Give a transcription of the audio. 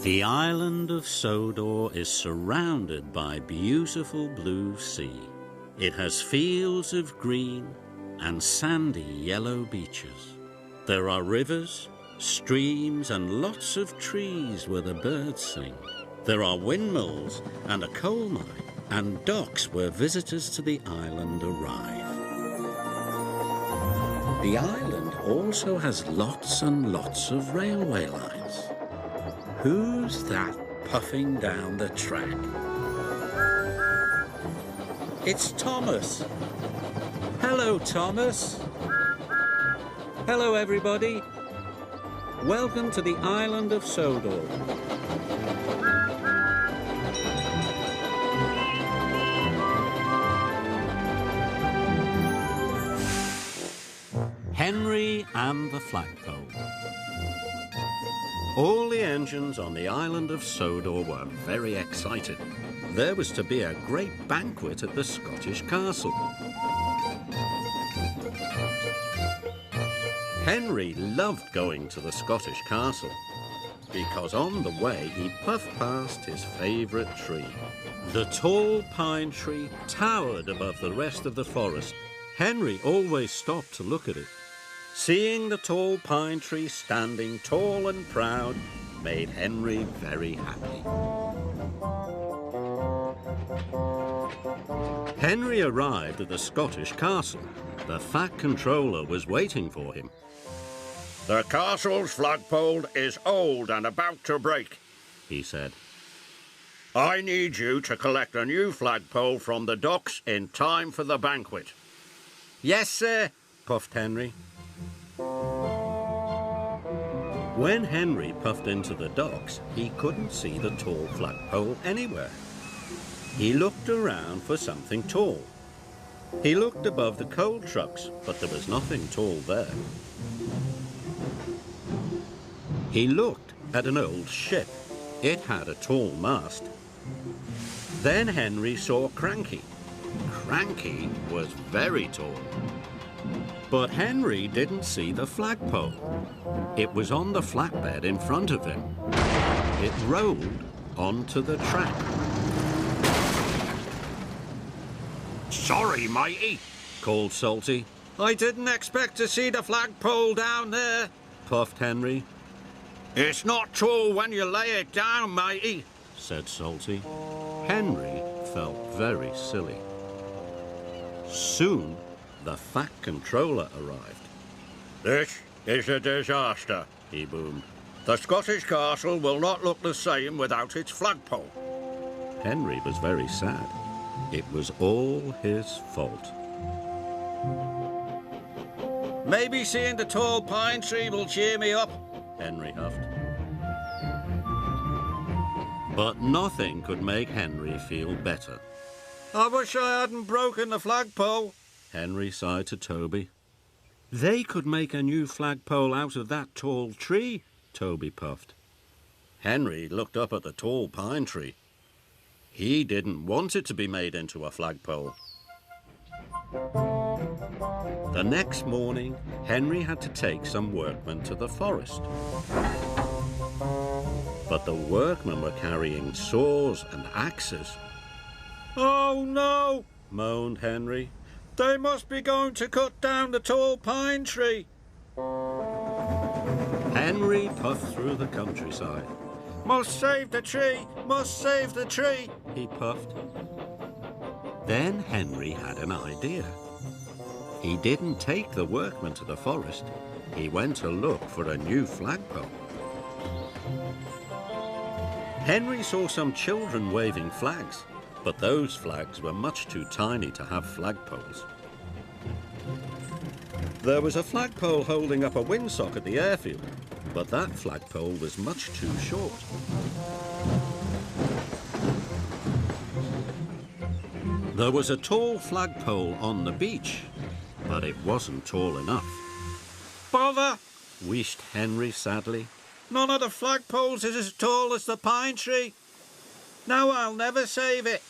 The island of Sodor is surrounded by beautiful blue sea. It has fields of green and sandy yellow beaches. There are rivers, streams and lots of trees where the birds sing. There are windmills and a coal mine and docks where visitors to the island arrive. The island also has lots and lots of railway lines. Who's that puffing down the track? It's Thomas. Hello, Thomas. Hello, everybody. Welcome to the island of Sodor. Henry and the flagpole. All the engines on the island of Sodor were very excited. There was to be a great banquet at the Scottish castle. Henry loved going to the Scottish castle because on the way he puffed past his favourite tree. The tall pine tree towered above the rest of the forest. Henry always stopped to look at it. Seeing the tall pine tree standing tall and proud made Henry very happy. Henry arrived at the Scottish castle. The fat controller was waiting for him. The castle's flagpole is old and about to break, he said. I need you to collect a new flagpole from the docks in time for the banquet. Yes, sir, puffed Henry. When Henry puffed into the docks, he couldn't see the tall flagpole anywhere. He looked around for something tall. He looked above the coal trucks, but there was nothing tall there. He looked at an old ship. It had a tall mast. Then Henry saw Cranky. Cranky was very tall. But Henry didn't see the flagpole. It was on the flatbed in front of him. It rolled onto the track. Sorry, matey, called Salty. I didn't expect to see the flagpole down there, puffed Henry. It's not tall when you lay it down, matey, said Salty. Henry felt very silly. Soon, the fat controller arrived. This is a disaster, he boomed. The Scottish castle will not look the same without its flagpole. Henry was very sad. It was all his fault. Maybe seeing the tall pine tree will cheer me up, Henry huffed. But nothing could make Henry feel better. I wish I hadn't broken the flagpole, Henry sighed to Toby. They could make a new flagpole out of that tall tree, Toby puffed. Henry looked up at the tall pine tree. He didn't want it to be made into a flagpole. The next morning, Henry had to take some workmen to the forest. But the workmen were carrying saws and axes. Oh no, moaned Henry. They must be going to cut down the tall pine tree. Henry puffed through the countryside. Must save the tree, must save the tree, he puffed. Then Henry had an idea. He didn't take the workmen to the forest. He went to look for a new flagpole. Henry saw some children waving flags, but those flags were much too tiny to have flagpoles. There was a flagpole holding up a windsock at the airfield, but that flagpole was much too short. There was a tall flagpole on the beach, but it wasn't tall enough. Bother, wheezed Henry sadly. None of the flagpoles is as tall as the pine tree. Now I'll never save it.